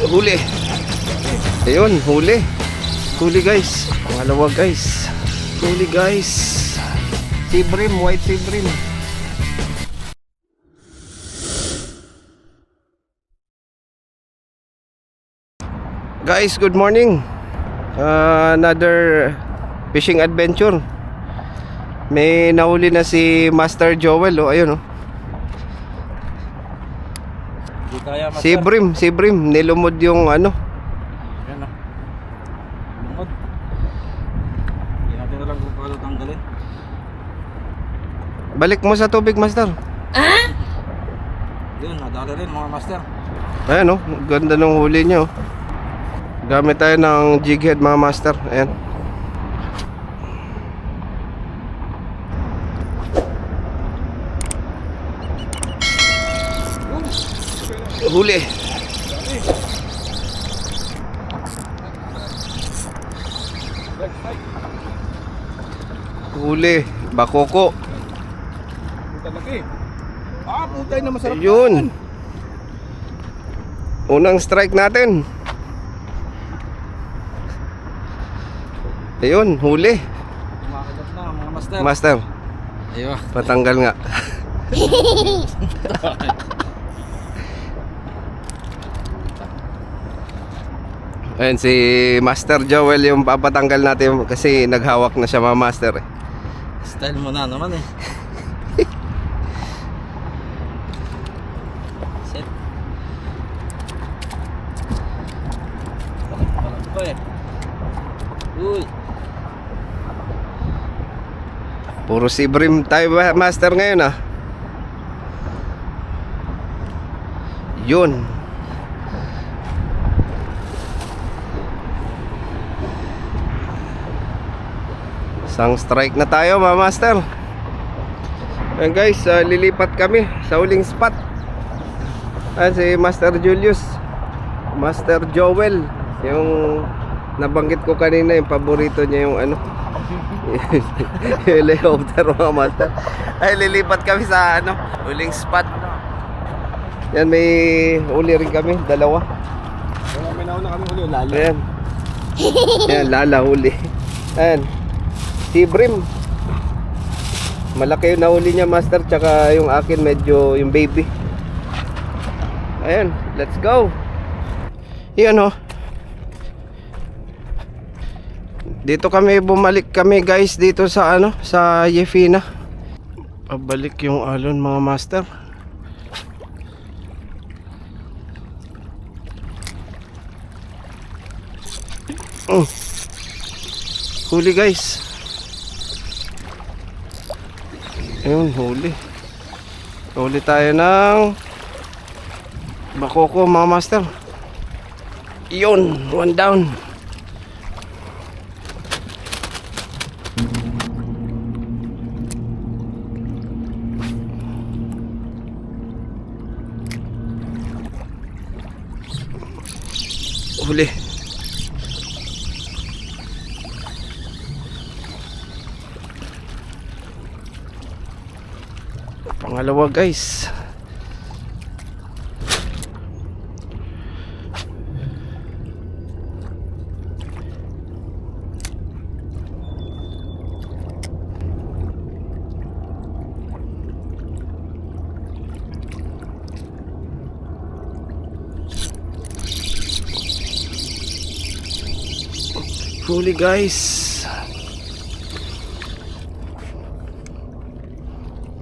Huli. Ayun, huli. Huli guys. Pangalawa guys. Huli guys. Sea bream, white sea bream. Guys, good morning. Another fishing adventure. May nahuli na si Master Joel, oh, ayun oh. Di kaya, Master. Si Brim, nilumod yung ano. Ayan o. Lumod. Hindi natin alam kung paano tanggalin. Balik mo sa tubig, Master. Yun, nadali rin mga Master. Ayan oh, ganda ng huli niya oh. Gamit tayo ng jig head mga Master. Ayan. Huli. Huli, bakoko. Puta laki. Putay na masarap. Ayun. Unang strike natin. Ayun, huli. Kumakagat na mga Master. Master, Ayun. patanggal nga. Ayan si Master Joel yung papatanggal natin kasi naghawak na siya mga Master eh. Style mo na naman eh. Set. Parang ko eh. Uy. Puro sea bream tayo Master ngayon ah. Yun. Isang strike na tayo mga Master. Ayan guys, lilipat kami sa huling spot. Ayan si Master Julius, Master Joel, yung nabanggit ko kanina, yung paborito niya yung ano, helicopter mga Master. Ay lilipat kami sa ano, huling spot. Yan, may uli rin kami, dalawa. May nauna kami uli, lalo. Ayan. Ayan, lala huli. Ayan, sea bream. Malaki yung nahuli niya Master, tsaka yung akin medyo yung baby. Ayan, let's go. Yan oh. Dito kami, bumalik kami guys dito sa ano, sa Yefina. Pabalik yung alon mga Master. Huli guys. Ayun, huli. Huli tayo ng bakoko mga Master. Yun, one down. Huli. Pangalawa guys. Huli guys.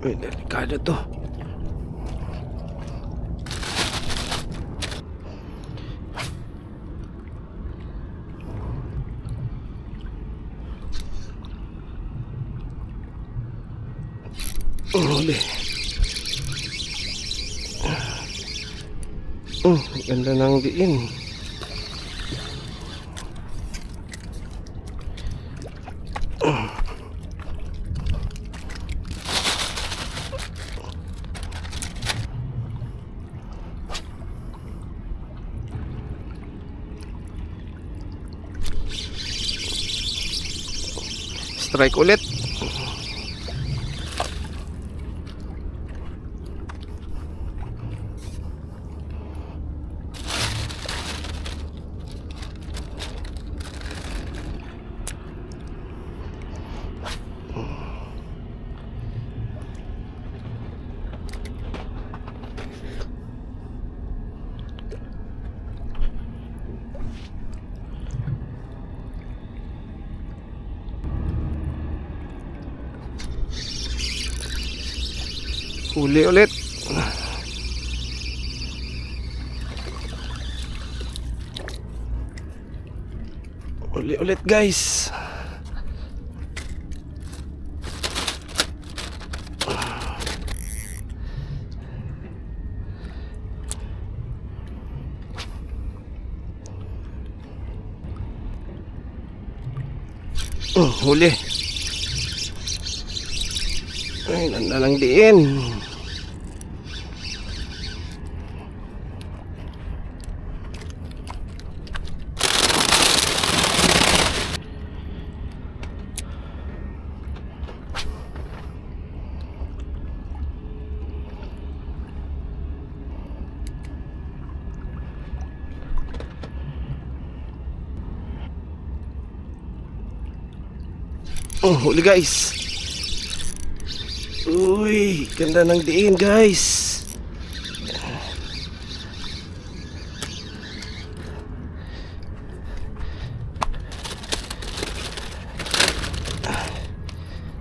May delikado to. Huli. Ganda ng diin. Strike ulit. Huli ulit. Huli ulit guys. Huli. Ay, nandalang diin. Huli guys. Uy, ganda ng diin guys.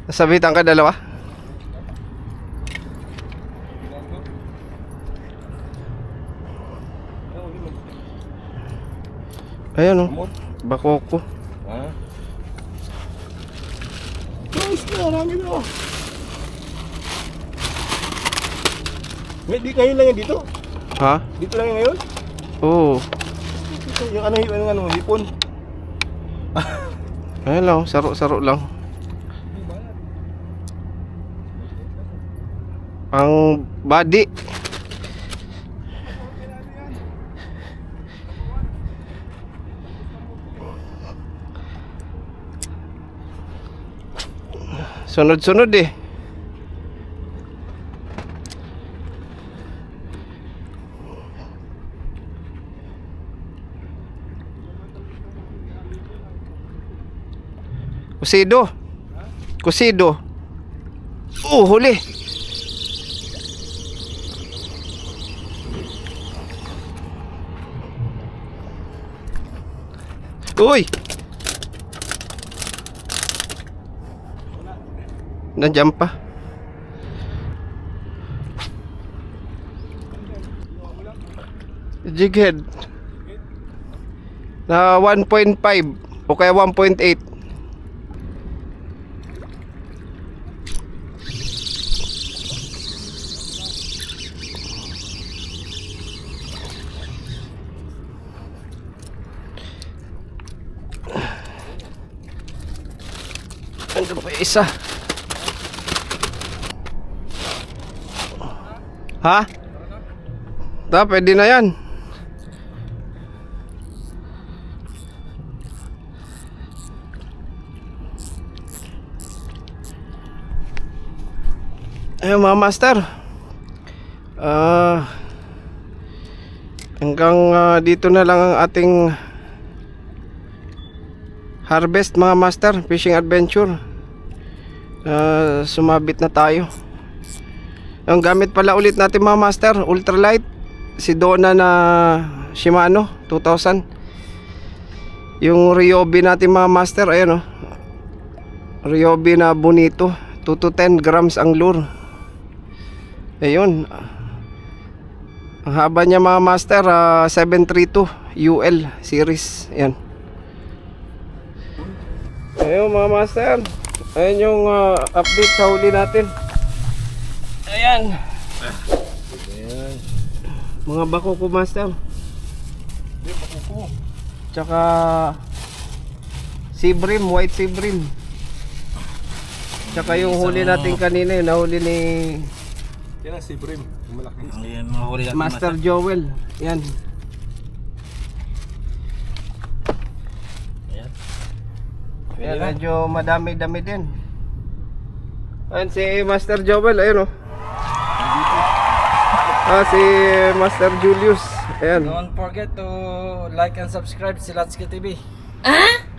Nasabitan ka dalawa? Ayan o, bakoko. Ha? Guys, marami na. Wait, di kayo lang yan dito? Ha? Dito lang yan ngayon? Oo. Dito, yung ano, hipon. Ayan lang, saro-saro lang. Ang body. Sunod-sunod eh. Kusido. Kusido. Huli. Uy. Nandiyan pa. Jighead. Na 1.5 o kaya 1.8. Ano pa isa? Ha? Pwede na yan. Ayun mga master. Hanggang dito na lang ang ating harvest mga master, fishing adventure. Sumabit na tayo. Ang gamit pala ulit natin mga master, ultralight Sedona na Shimano 2000. Yung Ryobi natin mga master, ayan o, Ryobi na bonito, 2 to 10 grams ang lure. Ayun, ang haba niya mga master, 732 UL series. Ayan. Ayun mga master, ayan yung update sa huli natin. Ayan. Ayan. Mga bakoko master. Ayan, bakoko. Tsaka sea bream, white sea bream. Tsaka yung huli natin kanina, yung nahuli ni Yan ang si Brim, yung malaki. Ayan, mga huli natin Master Joel. Yan. Ayan. Yan, medyo madami-dami din. Ayan si Master Joel, ayun o. Si Master Julius. Ayan. Don't forget to like and subscribe si Latsuki TV.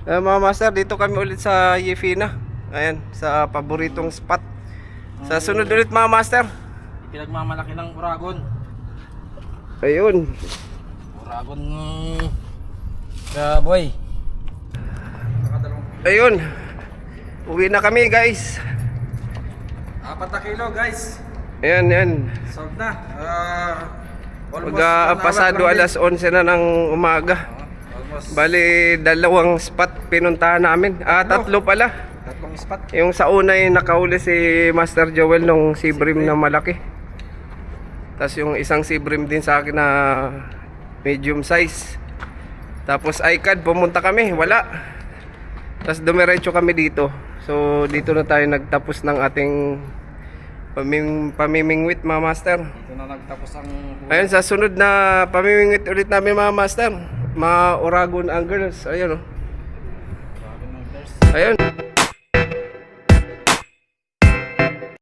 Mga master, dito kami ulit sa Yefina. Ayan, sa paboritong spot. Sa sunod ulit mga master. Pinagmamalaki ng Uragon. Ayun. Uragon boy. Ayun. Uwi na kami guys. 4 na kilo guys. Ayan, yan. Solved na. Almost Pasado 1 hour lang alas 11 na ng umaga. din. Almost Bali, dalawang spot pinuntahan namin. Tatlo pala. tatlong spot. Yung sa una ay nakahuli si Master Joel nung sea bream na malaki. Tapos yung isang sea bream din sa akin na medium size. Tapos ICAD, pumunta kami, wala. Tapos dumiretso kami dito. So dito na tayo nagtapos ng ating pamimingwit mga master. Dito na nagtapos ang Ayun, sa sunod na pamimingwit ulit namin mga master, mga Oragon Anglers. Ayun, oh. Dragon Hunters. Ayun.